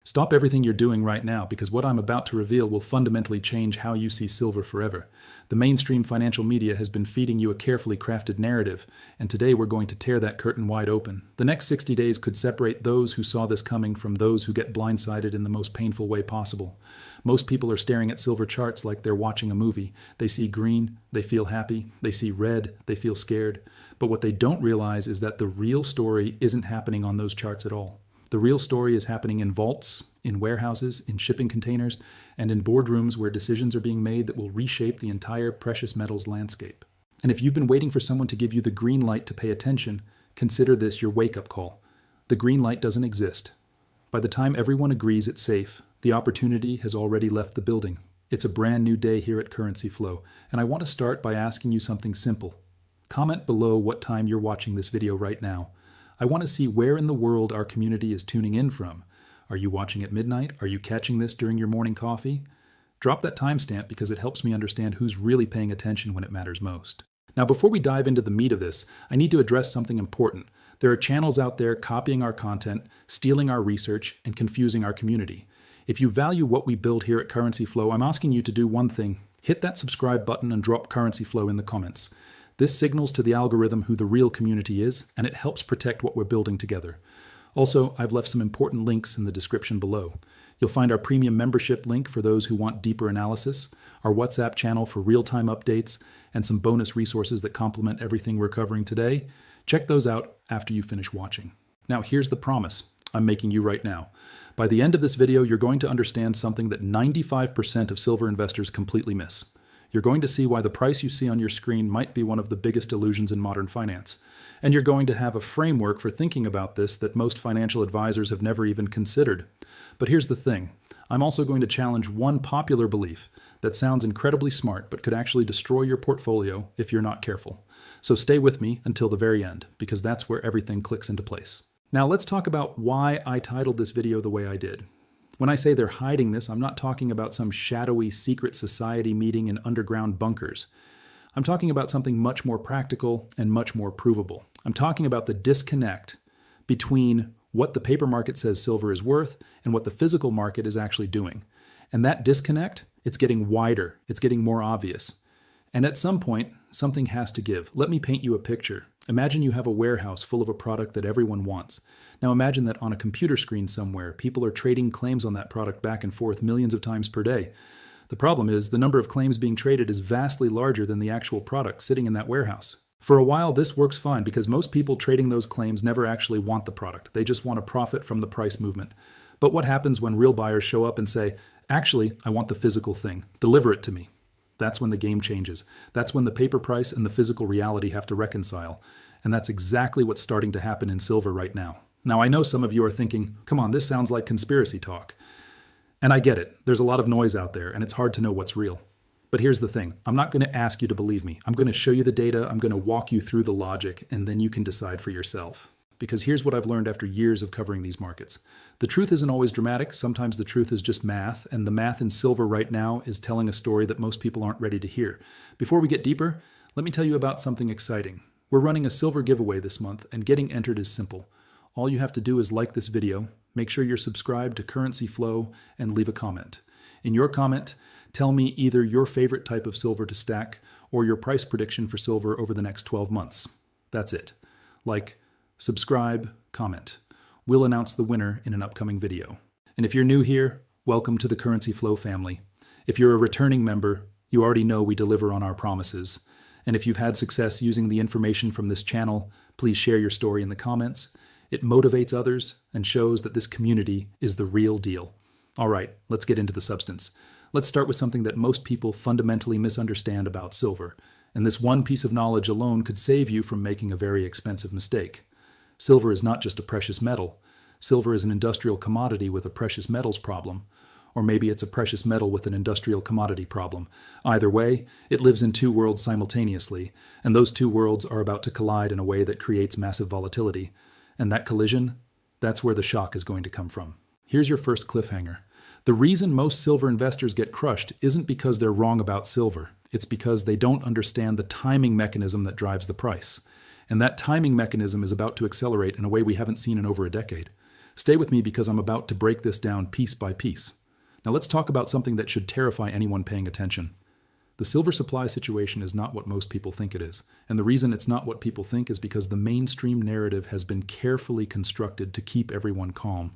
Stop everything you're doing right now because what I'm about to reveal will fundamentally change how you see silver forever. The mainstream financial media has been feeding you a carefully crafted narrative, and today we're going to tear that curtain wide open. The next 60 days could separate those who saw this coming from those who get blindsided in the most painful way possible. Most people are staring at silver charts like they're watching a movie. They see green, they feel happy. They see red, they feel scared. But what they don't realize is that the real story isn't happening on those charts at all. The real story is happening in vaults, in warehouses, in shipping containers, and in boardrooms where decisions are being made that will reshape the entire precious metals landscape. And if you've been waiting for someone to give you the green light to pay attention, consider this your wake-up call. The green light doesn't exist. By the time everyone agrees it's safe, the opportunity has already left the building. It's a brand new day here at Currency Flow, and I want to start by asking you something simple. Comment below what time you're watching this video right now. I want to see where in the world our community is tuning in from. Are you watching at midnight? Are you catching this during your morning coffee? Drop that timestamp because it helps me understand who's really paying attention when it matters most. Now, before we dive into the meat of this, I need to address something important. There are channels out there copying our content, stealing our research, and confusing our community. If you value what we build here at Currency Flow, I'm asking you to do one thing. Hit that subscribe button and drop Currency Flow in the comments. This signals to the algorithm who the real community is, and it helps protect what we're building together. Also, I've left some important links in the description below. You'll find our premium membership link for those who want deeper analysis, our WhatsApp channel for real-time updates, and some bonus resources that complement everything we're covering today. Check those out after you finish watching. Now, here's the promise I'm making you right now. By the end of this video, you're going to understand something that 95% of silver investors completely miss. You're going to see why the price you see on your screen might be one of the biggest illusions in modern finance. And you're going to have a framework for thinking about this that most financial advisors have never even considered. But here's the thing. I'm also going to challenge one popular belief that sounds incredibly smart but could actually destroy your portfolio if you're not careful. So stay with me until the very end, because that's where everything clicks into place. Now let's talk about why I titled this video the way I did. When I say they're hiding this, I'm not talking about some shadowy secret society meeting in underground bunkers. I'm talking about something much more practical and much more provable. I'm talking about the disconnect between what the paper market says silver is worth and what the physical market is actually doing. And that disconnect, it's getting wider, it's getting more obvious. And at some point, something has to give. Let me paint you a picture. Imagine you have a warehouse full of a product that everyone wants. Now imagine that on a computer screen somewhere, people are trading claims on that product back and forth millions of times per day. The problem is the number of claims being traded is vastly larger than the actual product sitting in that warehouse. For a while, this works fine because most people trading those claims never actually want the product. They just want to profit from the price movement. But what happens when real buyers show up and say, actually, I want the physical thing. Deliver it to me. That's when the game changes. That's when the paper price and the physical reality have to reconcile. And that's exactly what's starting to happen in silver right now. Now, I know some of you are thinking, come on, this sounds like conspiracy talk. And I get it. There's a lot of noise out there, and it's hard to know what's real. But here's the thing. I'm not going to ask you to believe me. I'm going to show you the data. I'm going to walk you through the logic, and then you can decide for yourself. Because here's what I've learned after years of covering these markets. The truth isn't always dramatic. Sometimes the truth is just math, and the math in silver right now is telling a story that most people aren't ready to hear. Before we get deeper, let me tell you about something exciting. We're running a silver giveaway this month, and getting entered is simple. All you have to do is like this video, make sure you're subscribed to Currency Flow, and leave a comment. In your comment, tell me either your favorite type of silver to stack or your price prediction for silver over the next 12 months. That's it. Like, subscribe, comment. We'll announce the winner in an upcoming video. And if you're new here, welcome to the Currency Flow family. If you're a returning member, you already know we deliver on our promises. And if you've had success using the information from this channel, please share your story in the comments. It motivates others and shows that this community is the real deal. All right, let's get into the substance. Let's start with something that most people fundamentally misunderstand about silver. And this one piece of knowledge alone could save you from making a very expensive mistake. Silver is not just a precious metal. Silver is an industrial commodity with a precious metals problem. Or maybe it's a precious metal with an industrial commodity problem. Either way, it lives in two worlds simultaneously, and those two worlds are about to collide in a way that creates massive volatility. And that collision, that's where the shock is going to come from. Here's your first cliffhanger. The reason most silver investors get crushed isn't because they're wrong about silver. It's because they don't understand the timing mechanism that drives the price. And that timing mechanism is about to accelerate in a way we haven't seen in over a decade. Stay with me because I'm about to break this down piece by piece. Now let's talk about something that should terrify anyone paying attention. The silver supply situation is not what most people think it is, and the reason it's not what people think is because the mainstream narrative has been carefully constructed to keep everyone calm.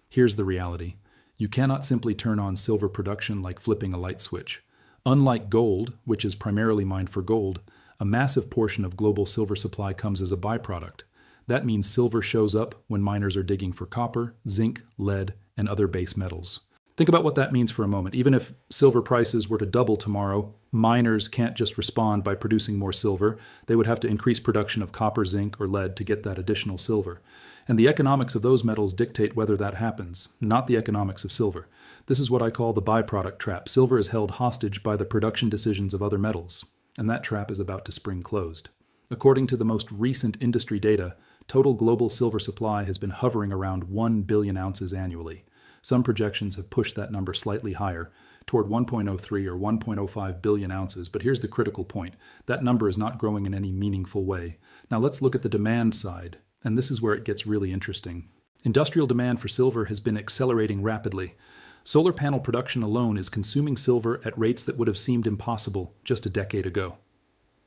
Here's the reality. You cannot simply turn on silver production like flipping a light switch. Unlike gold, which is primarily mined for gold, a massive portion of global silver supply comes as a byproduct. That means silver shows up when miners are digging for copper, zinc, lead, and other base metals. Think about what that means for a moment. Even if silver prices were to double tomorrow, miners can't just respond by producing more silver. They would have to increase production of copper, zinc, or lead to get that additional silver. And the economics of those metals dictate whether that happens, not the economics of silver. This is what I call the byproduct trap. Silver is held hostage by the production decisions of other metals, and that trap is about to spring closed. According to the most recent industry data, total global silver supply has been hovering around 1 billion ounces annually. Some projections have pushed that number slightly higher, toward 1.03 or 1.05 billion ounces, but here's the critical point. That number is not growing in any meaningful way. Now let's look at the demand side, and this is where it gets really interesting. Industrial demand for silver has been accelerating rapidly. Solar panel production alone is consuming silver at rates that would have seemed impossible just a decade ago.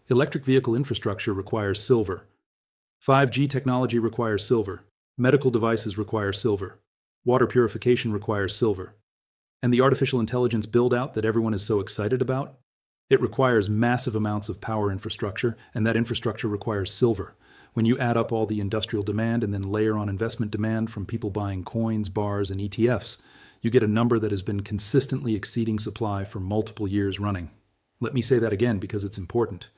Electric vehicle infrastructure requires silver. 5G technology requires silver. Medical devices require silver. Water purification requires silver. And the artificial intelligence build-out that everyone is so excited about? It requires massive amounts of power infrastructure, and that infrastructure requires silver. When you add up all the industrial demand and then layer on investment demand from people buying coins, bars, and ETFs, you get a number that has been consistently exceeding supply for multiple years running. Let me say that again because it's important.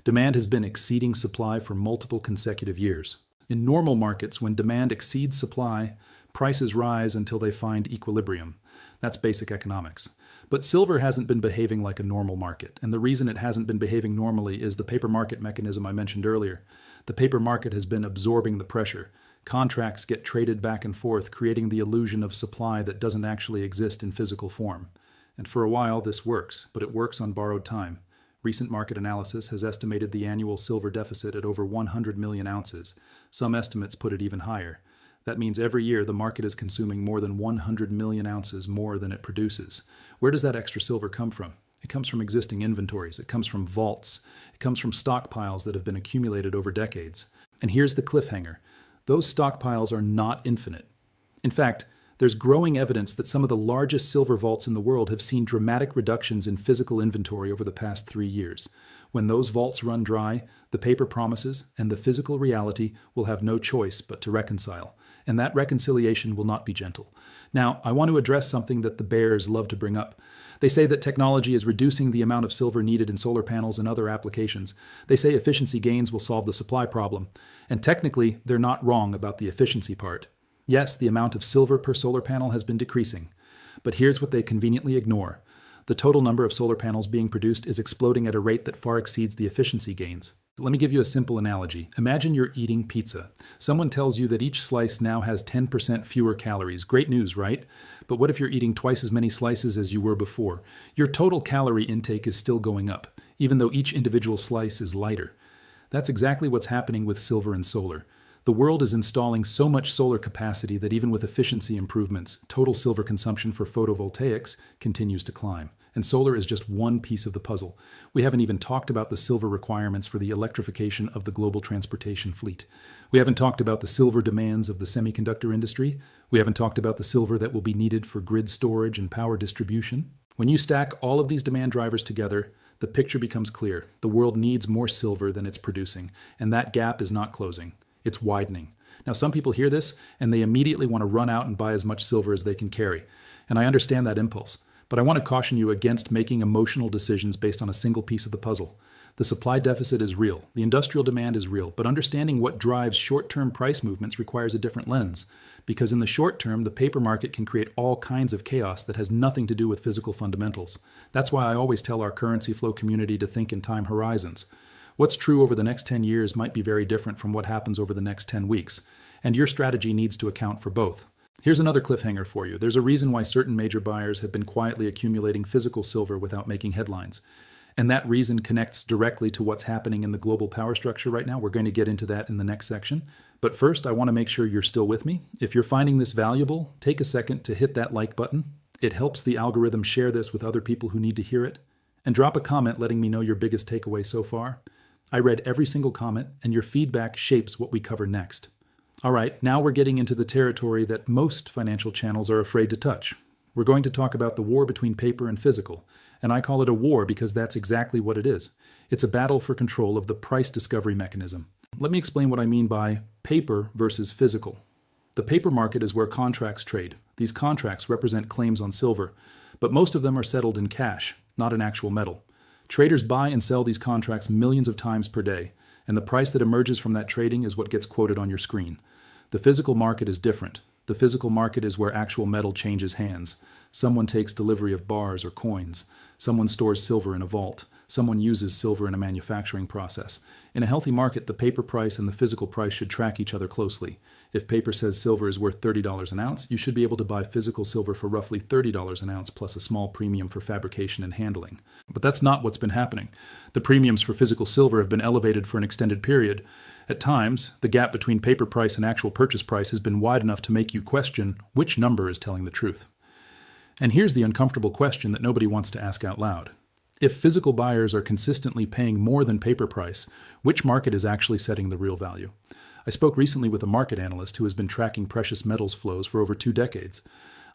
Demand has been exceeding supply for multiple consecutive years. In normal markets, when demand exceeds supply, prices rise until they find equilibrium. That's basic economics. But silver hasn't been behaving like a normal market, and the reason it hasn't been behaving normally is the paper market mechanism I mentioned earlier. The paper market has been absorbing the pressure. Contracts get traded back and forth, creating the illusion of supply that doesn't actually exist in physical form. And for a while, this works, but it works on borrowed time. Recent market analysis has estimated the annual silver deficit at over 100 million ounces. Some estimates put it even higher. That means every year the market is consuming more than 100 million ounces more than it produces. Where does that extra silver come from? It comes from existing inventories. It comes from vaults. It comes from stockpiles that have been accumulated over decades. And here's the cliffhanger. Those stockpiles are not infinite. In fact, there's growing evidence that some of the largest silver vaults in the world have seen dramatic reductions in physical inventory over the past 3 years. When those vaults run dry, the paper promises and the physical reality will have no choice but to reconcile. And that reconciliation will not be gentle. Now, I want to address something that the bears love to bring up. They say that technology is reducing the amount of silver needed in solar panels and other applications. They say efficiency gains will solve the supply problem. And technically, they're not wrong about the efficiency part. Yes, the amount of silver per solar panel has been decreasing. But here's what they conveniently ignore. The total number of solar panels being produced is exploding at a rate that far exceeds the efficiency gains. Let me give you a simple analogy. Imagine you're eating pizza. Someone tells you that each slice now has 10% fewer calories. Great news, right? But what if you're eating twice as many slices as you were before? Your total calorie intake is still going up, even though each individual slice is lighter. That's exactly what's happening with silver and solar. The world is installing so much solar capacity that even with efficiency improvements, total silver consumption for photovoltaics continues to climb. And solar is just one piece of the puzzle. We haven't even talked about the silver requirements for the electrification of the global transportation fleet. We haven't talked about the silver demands of the semiconductor industry. We haven't talked about the silver that will be needed for grid storage and power distribution. When you stack all of these demand drivers together, the picture becomes clear. The world needs more silver than it's producing, and that gap is not closing. It's widening. Now, some people hear this, and they immediately want to run out and buy as much silver as they can carry. And I understand that impulse. But I want to caution you against making emotional decisions based on a single piece of the puzzle. The supply deficit is real. The industrial demand is real. But understanding what drives short-term price movements requires a different lens. Because in the short term, the paper market can create all kinds of chaos that has nothing to do with physical fundamentals. That's why I always tell our currency flow community to think in time horizons. What's true over the next 10 years might be very different from what happens over the next 10 weeks. And your strategy needs to account for both. Here's another cliffhanger for you. There's a reason why certain major buyers have been quietly accumulating physical silver without making headlines. And that reason connects directly to what's happening in the global power structure right now. We're going to get into that in the next section. But first, I want to make sure you're still with me. If you're finding this valuable, take a second to hit that like button. It helps the algorithm share this with other people who need to hear it. And drop a comment letting me know your biggest takeaway so far. I read every single comment, and your feedback shapes what we cover next. All right, now we're getting into the territory that most financial channels are afraid to touch. We're going to talk about the war between paper and physical. And I call it a war because that's exactly what it is. It's a battle for control of the price discovery mechanism. Let me explain what I mean by paper versus physical. The paper market is where contracts trade. These contracts represent claims on silver, but most of them are settled in cash, not in actual metal. Traders buy and sell these contracts millions of times per day, and the price that emerges from that trading is what gets quoted on your screen. The physical market is different. The physical market is where actual metal changes hands. Someone takes delivery of bars or coins. Someone stores silver in a vault. Someone uses silver in a manufacturing process. In a healthy market, the paper price and the physical price should track each other closely. If paper says silver is worth $30 an ounce, you should be able to buy physical silver for roughly $30 an ounce plus a small premium for fabrication and handling. But that's not what's been happening. The premiums for physical silver have been elevated for an extended period. At times, the gap between paper price and actual purchase price has been wide enough to make you question which number is telling the truth. And here's the uncomfortable question that nobody wants to ask out loud. If physical buyers are consistently paying more than paper price, which market is actually setting the real value? I spoke recently with a market analyst who has been tracking precious metals flows for over 2 decades.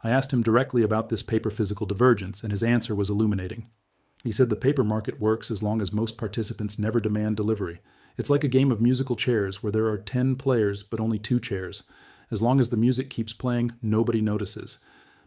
I asked him directly about this paper-physical divergence, and his answer was illuminating. He said the paper market works as long as most participants never demand delivery. It's like a game of musical chairs where there are 10 players but only 2 chairs. As long as the music keeps playing, nobody notices.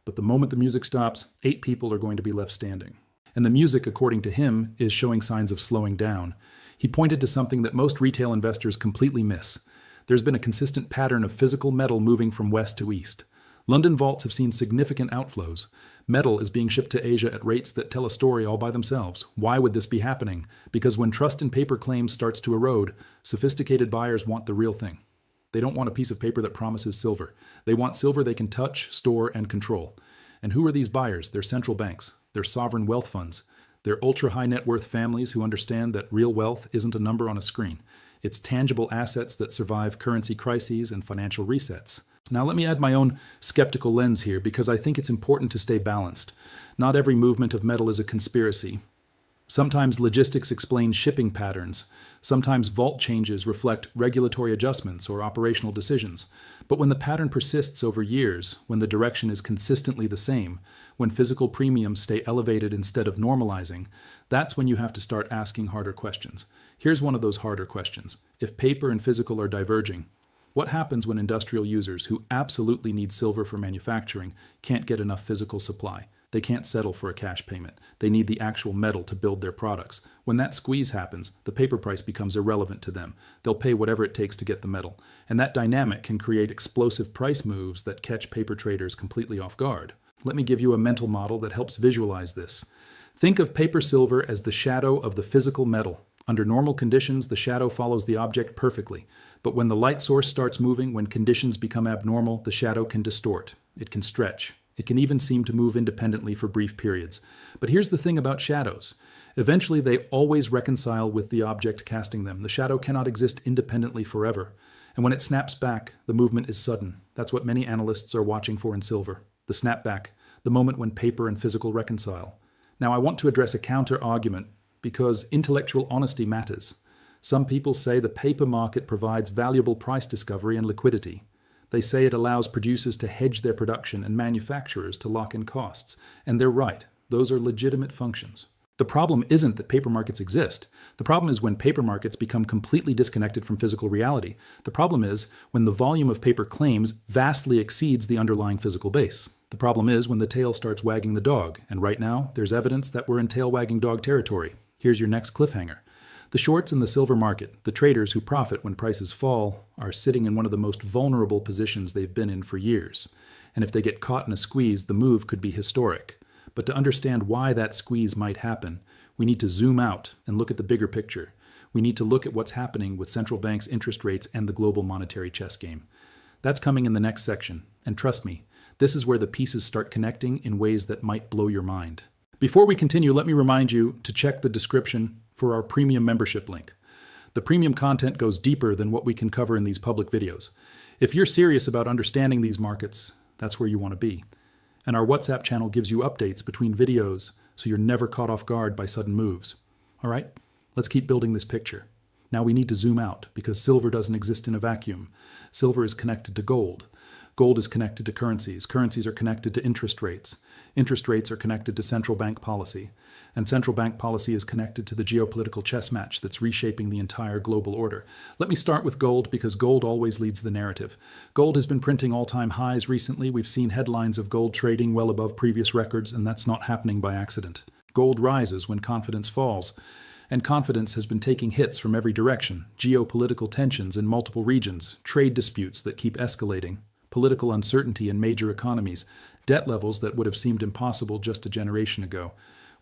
But the moment the music stops, 8 people are going to be left standing. And the music, according to him, is showing signs of slowing down. He pointed to something that most retail investors completely miss. There's been a consistent pattern of physical metal moving from west to east. London vaults have seen significant outflows. Metal is being shipped to Asia at rates that tell a story all by themselves. Why would this be happening? Because when trust in paper claims starts to erode, sophisticated buyers want the real thing. They don't want a piece of paper that promises silver. They want silver they can touch, store, and control. And who are these buyers? They're central banks. They're sovereign wealth funds. They're ultra-high net worth families who understand that real wealth isn't a number on a screen. It's tangible assets that survive currency crises and financial resets. Now let me add my own skeptical lens here because I think it's important to stay balanced. Not every movement of metal is a conspiracy. Sometimes logistics explain shipping patterns. Sometimes vault changes reflect regulatory adjustments or operational decisions. But when the pattern persists over years, when the direction is consistently the same, when physical premiums stay elevated instead of normalizing, that's when you have to start asking harder questions. Here's one of those harder questions. If paper and physical are diverging, what happens when industrial users who absolutely need silver for manufacturing can't get enough physical supply? They can't settle for a cash payment. They need the actual metal to build their products. When that squeeze happens, the paper price becomes irrelevant to them. They'll pay whatever it takes to get the metal. And that dynamic can create explosive price moves that catch paper traders completely off guard. Let me give you a mental model that helps visualize this. Think of paper silver as the shadow of the physical metal. Under normal conditions, the shadow follows the object perfectly. But when the light source starts moving, when conditions become abnormal, the shadow can distort. It can stretch. It can even seem to move independently for brief periods. But here's the thing about shadows. Eventually, they always reconcile with the object casting them. The shadow cannot exist independently forever. And when it snaps back, the movement is sudden. That's what many analysts are watching for in silver. The snapback, the moment when paper and physical reconcile. Now, I want to address a counter-argument because intellectual honesty matters. Some people say the paper market provides valuable price discovery and liquidity. They say it allows producers to hedge their production and manufacturers to lock in costs. And they're right. Those are legitimate functions. The problem isn't that paper markets exist. The problem is when paper markets become completely disconnected from physical reality. The problem is when the volume of paper claims vastly exceeds the underlying physical base. The problem is when the tail starts wagging the dog. And right now, there's evidence that we're in tail-wagging dog territory. Here's your next cliffhanger. The shorts in the silver market, the traders who profit when prices fall, are sitting in one of the most vulnerable positions they've been in for years. And if they get caught in a squeeze, the move could be historic. But to understand why that squeeze might happen, we need to zoom out and look at the bigger picture. We need to look at what's happening with central banks' interest rates and the global monetary chess game. That's coming in the next section. And trust me, this is where the pieces start connecting in ways that might blow your mind. Before we continue, let me remind you to check the description for our premium membership link. The premium content goes deeper than what we can cover in these public videos. If you're serious about understanding these markets, that's where you want to be. And our WhatsApp channel gives you updates between videos so you're never caught off guard by sudden moves. All right, let's keep building this picture. Now we need to zoom out because silver doesn't exist in a vacuum. Silver is connected to gold. Gold is connected to currencies. Currencies are connected to interest rates. Interest rates are connected to central bank policy. And central bank policy is connected to the geopolitical chess match that's reshaping the entire global order. Let me start with gold because gold always leads the narrative. Gold has been printing all-time highs recently. We've seen headlines of gold trading well above previous records, and that's not happening by accident. Gold rises when confidence falls. And confidence has been taking hits from every direction. Geopolitical tensions in multiple regions, trade disputes that keep escalating, political uncertainty in major economies, debt levels that would have seemed impossible just a generation ago.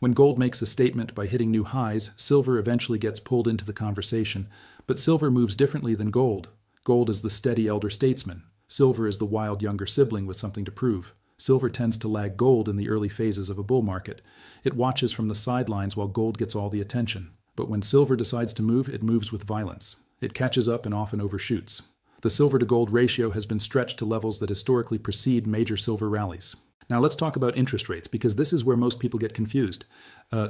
When gold makes a statement by hitting new highs, silver eventually gets pulled into the conversation. But silver moves differently than gold. Gold is the steady elder statesman. Silver is the wild younger sibling with something to prove. Silver tends to lag gold in the early phases of a bull market. It watches from the sidelines while gold gets all the attention. But when silver decides to move, it moves with violence. It catches up and often overshoots. The silver to gold ratio has been stretched to levels that historically precede major silver rallies. Now let's talk about interest rates, because this is where most people get confused.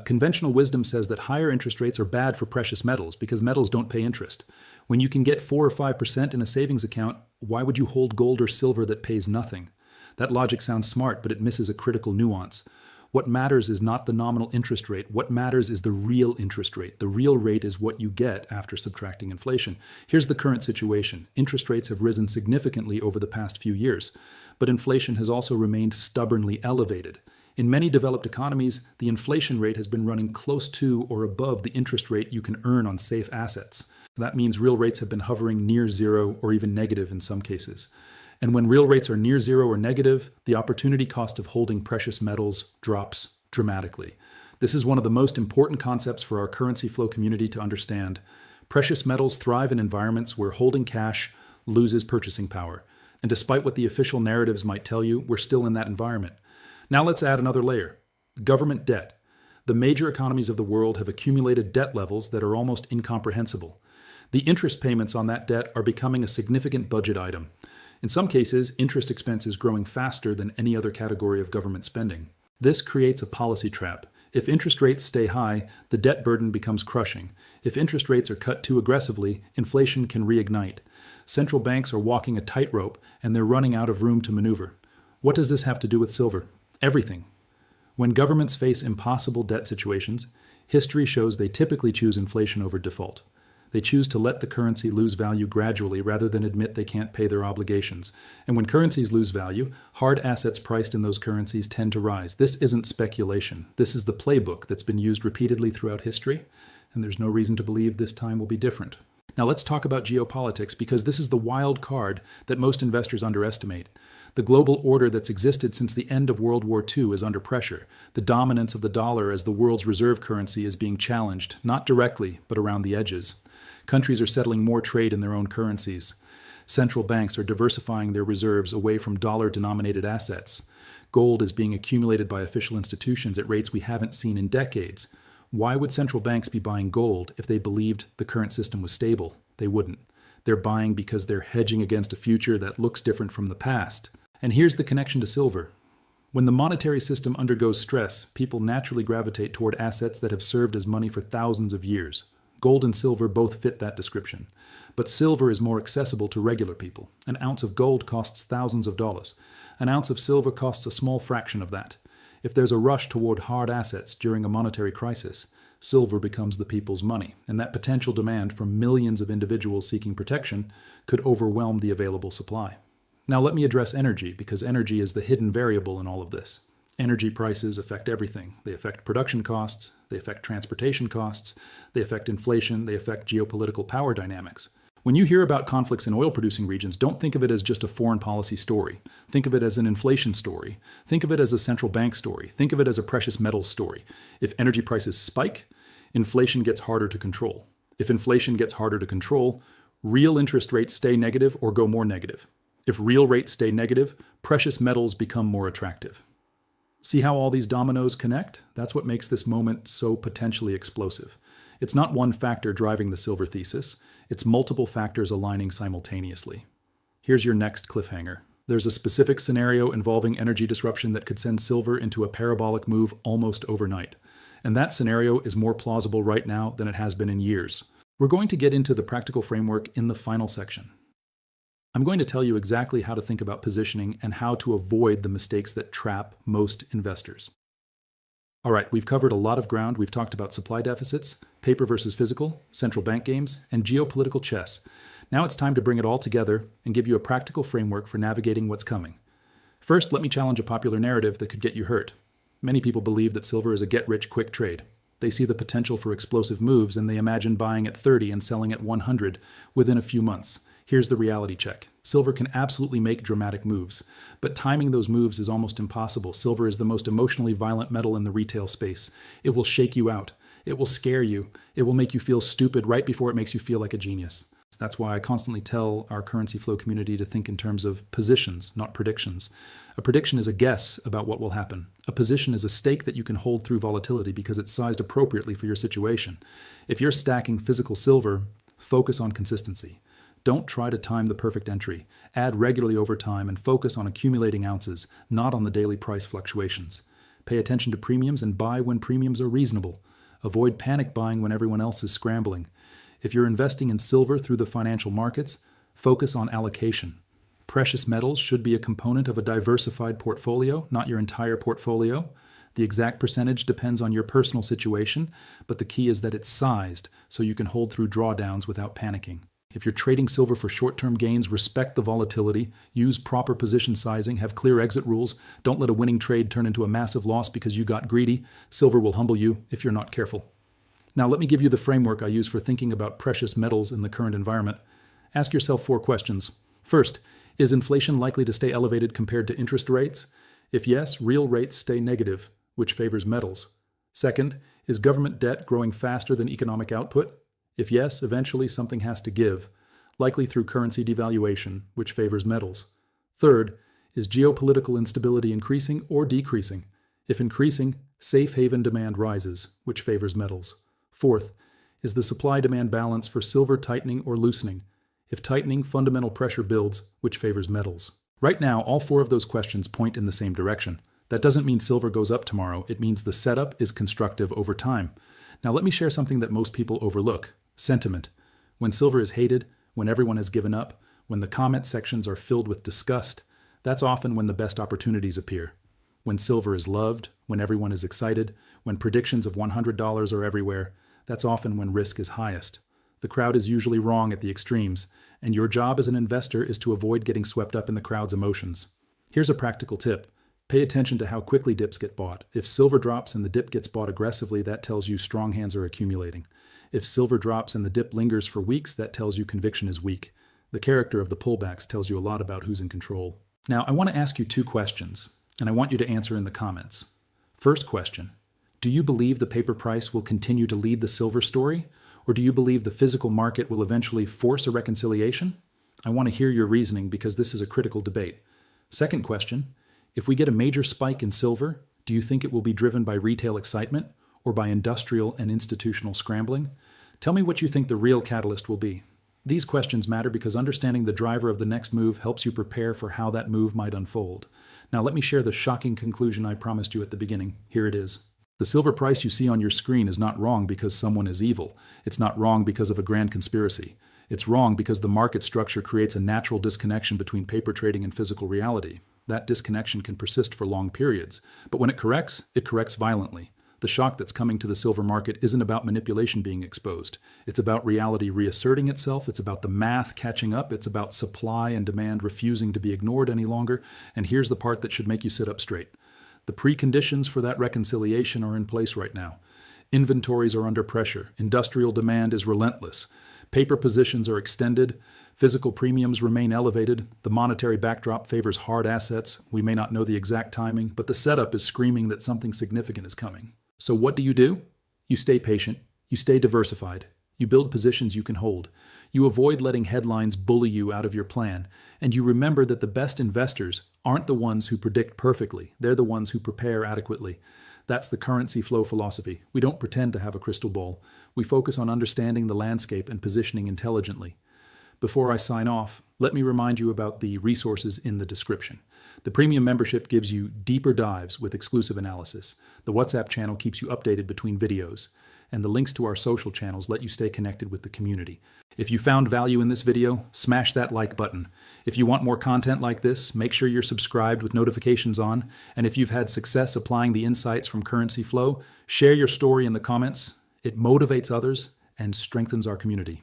Conventional wisdom says that higher interest rates are bad for precious metals because metals don't pay interest. When you can get 4 or 5% in a savings account, why would you hold gold or silver that pays nothing? That logic sounds smart, but it misses a critical nuance. What matters is not the nominal interest rate. What matters is the real interest rate. The real rate is what you get after subtracting inflation. Here's the current situation. Interest rates have risen significantly over the past few years, but inflation has also remained stubbornly elevated. In many developed economies, the inflation rate has been running close to or above the interest rate you can earn on safe assets. That means real rates have been hovering near zero or even negative in some cases. And when real rates are near zero or negative, the opportunity cost of holding precious metals drops dramatically. This is one of the most important concepts for our currency flow community to understand. Precious metals thrive in environments where holding cash loses purchasing power. And despite what the official narratives might tell you, we're still in that environment. Now let's add another layer. Government debt. The major economies of the world have accumulated debt levels that are almost incomprehensible. The interest payments on that debt are becoming a significant budget item. In some cases, interest expense is growing faster than any other category of government spending. This creates a policy trap. If interest rates stay high, the debt burden becomes crushing. If interest rates are cut too aggressively, inflation can reignite. Central banks are walking a tightrope, and they're running out of room to maneuver. What does this have to do with silver? Everything. When governments face impossible debt situations, history shows they typically choose inflation over default. They choose to let the currency lose value gradually rather than admit they can't pay their obligations. And when currencies lose value, hard assets priced in those currencies tend to rise. This isn't speculation. This is the playbook that's been used repeatedly throughout history, and there's no reason to believe this time will be different. Now let's talk about geopolitics, because this is the wild card that most investors underestimate. The global order that's existed since the end of World War II is under pressure. The dominance of the dollar as the world's reserve currency is being challenged, not directly, but around the edges. Countries are settling more trade in their own currencies. Central banks are diversifying their reserves away from dollar-denominated assets. Gold is being accumulated by official institutions at rates we haven't seen in decades. Why would central banks be buying gold if they believed the current system was stable? They wouldn't. They're buying because they're hedging against a future that looks different from the past. And here's the connection to silver. When the monetary system undergoes stress, people naturally gravitate toward assets that have served as money for thousands of years. Gold and silver both fit that description. But silver is more accessible to regular people. An ounce of gold costs thousands of dollars. An ounce of silver costs a small fraction of that. If there's a rush toward hard assets during a monetary crisis, silver becomes the people's money, and that potential demand from millions of individuals seeking protection could overwhelm the available supply. Now let me address energy, because energy is the hidden variable in all of this. Energy prices affect everything. They affect production costs, they affect transportation costs, they affect inflation, they affect geopolitical power dynamics. When you hear about conflicts in oil-producing regions, don't think of it as just a foreign policy story. Think of it as an inflation story. Think of it as a central bank story. Think of it as a precious metals story. If energy prices spike, inflation gets harder to control. If inflation gets harder to control, real interest rates stay negative or go more negative. If real rates stay negative, precious metals become more attractive. See how all these dominoes connect? That's what makes this moment so potentially explosive. It's not one factor driving the silver thesis, it's multiple factors aligning simultaneously. Here's your next cliffhanger. There's a specific scenario involving energy disruption that could send silver into a parabolic move almost overnight. And that scenario is more plausible right now than it has been in years. We're going to get into the practical framework in the final section. I'm going to tell you exactly how to think about positioning and how to avoid the mistakes that trap most investors. All right, we've covered a lot of ground. We've talked about supply deficits, paper versus physical, central bank games, and geopolitical chess. Now it's time to bring it all together and give you a practical framework for navigating what's coming. First, let me challenge a popular narrative that could get you hurt. Many people believe that silver is a get-rich-quick trade. They see the potential for explosive moves and they imagine buying at 30 and selling at 100 within a few months. Here's the reality check. Silver can absolutely make dramatic moves, but timing those moves is almost impossible. Silver is the most emotionally violent metal in the retail space. It will shake you out. It will scare you. It will make you feel stupid right before it makes you feel like a genius. That's why I constantly tell our currency flow community to think in terms of positions, not predictions. A prediction is a guess about what will happen. A position is a stake that you can hold through volatility because it's sized appropriately for your situation. If you're stacking physical silver, focus on consistency. Don't try to time the perfect entry. Add regularly over time and focus on accumulating ounces, not on the daily price fluctuations. Pay attention to premiums and buy when premiums are reasonable. Avoid panic buying when everyone else is scrambling. If you're investing in silver through the financial markets, focus on allocation. Precious metals should be a component of a diversified portfolio, not your entire portfolio. The exact percentage depends on your personal situation, but the key is that it's sized so you can hold through drawdowns without panicking. If you're trading silver for short-term gains, respect the volatility, use proper position sizing, have clear exit rules, don't let a winning trade turn into a massive loss because you got greedy. Silver will humble you if you're not careful. Now let me give you the framework I use for thinking about precious metals in the current environment. Ask yourself 4 questions. First, is inflation likely to stay elevated compared to interest rates? If yes, real rates stay negative, which favors metals. Second, is government debt growing faster than economic output? If yes, eventually something has to give, likely through currency devaluation, which favors metals. Third, is geopolitical instability increasing or decreasing? If increasing, safe haven demand rises, which favors metals. Fourth, is the supply-demand balance for silver tightening or loosening? If tightening, fundamental pressure builds, which favors metals. Right now, all 4 of those questions point in the same direction. That doesn't mean silver goes up tomorrow. It means the setup is constructive over time. Now let me share something that most people overlook. Sentiment. When silver is hated, when everyone has given up, when the comment sections are filled with disgust, that's often when the best opportunities appear. When silver is loved, when everyone is excited, when predictions of $100 are everywhere, that's often when risk is highest. The crowd is usually wrong at the extremes, and your job as an investor is to avoid getting swept up in the crowd's emotions. Here's a practical tip. Pay attention to how quickly dips get bought. If silver drops and the dip gets bought aggressively, that tells you strong hands are accumulating. If silver drops and the dip lingers for weeks, that tells you conviction is weak. The character of the pullbacks tells you a lot about who's in control. Now, I want to ask you 2 questions, and I want you to answer in the comments. First question, do you believe the paper price will continue to lead the silver story, or do you believe the physical market will eventually force a reconciliation? I want to hear your reasoning because this is a critical debate. Second question, if we get a major spike in silver, do you think it will be driven by retail excitement or by industrial and institutional scrambling? Tell me what you think the real catalyst will be. These questions matter because understanding the driver of the next move helps you prepare for how that move might unfold. Now let me share the shocking conclusion I promised you at the beginning. Here it is. The silver price you see on your screen is not wrong because someone is evil. It's not wrong because of a grand conspiracy. It's wrong because the market structure creates a natural disconnection between paper trading and physical reality. That disconnection can persist for long periods, but when it corrects violently. The shock that's coming to the silver market isn't about manipulation being exposed. It's about reality reasserting itself. It's about the math catching up. It's about supply and demand refusing to be ignored any longer. And here's the part that should make you sit up straight. The preconditions for that reconciliation are in place right now. Inventories are under pressure. Industrial demand is relentless. Paper positions are extended. Physical premiums remain elevated. The monetary backdrop favors hard assets. We may not know the exact timing, but the setup is screaming that something significant is coming. So what do? You stay patient. You stay diversified. You build positions you can hold. You avoid letting headlines bully you out of your plan. And you remember that the best investors aren't the ones who predict perfectly. They're the ones who prepare adequately. That's the currency flow philosophy. We don't pretend to have a crystal ball. We focus on understanding the landscape and positioning intelligently. Before I sign off, let me remind you about the resources in the description. The premium membership gives you deeper dives with exclusive analysis. The WhatsApp channel keeps you updated between videos. And the links to our social channels let you stay connected with the community. If you found value in this video, smash that like button. If you want more content like this, make sure you're subscribed with notifications on. And if you've had success applying the insights from Currency Flow, share your story in the comments. It motivates others and strengthens our community.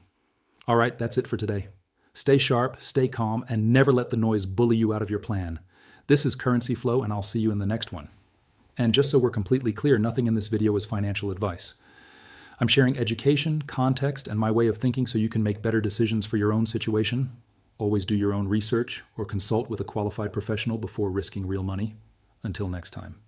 All right, that's it for today. Stay sharp, stay calm, and never let the noise bully you out of your plan. This is Currency Flow, and I'll see you in the next one. And just so we're completely clear, nothing in this video is financial advice. I'm sharing education, context, and my way of thinking so you can make better decisions for your own situation. Always do your own research or consult with a qualified professional before risking real money. Until next time.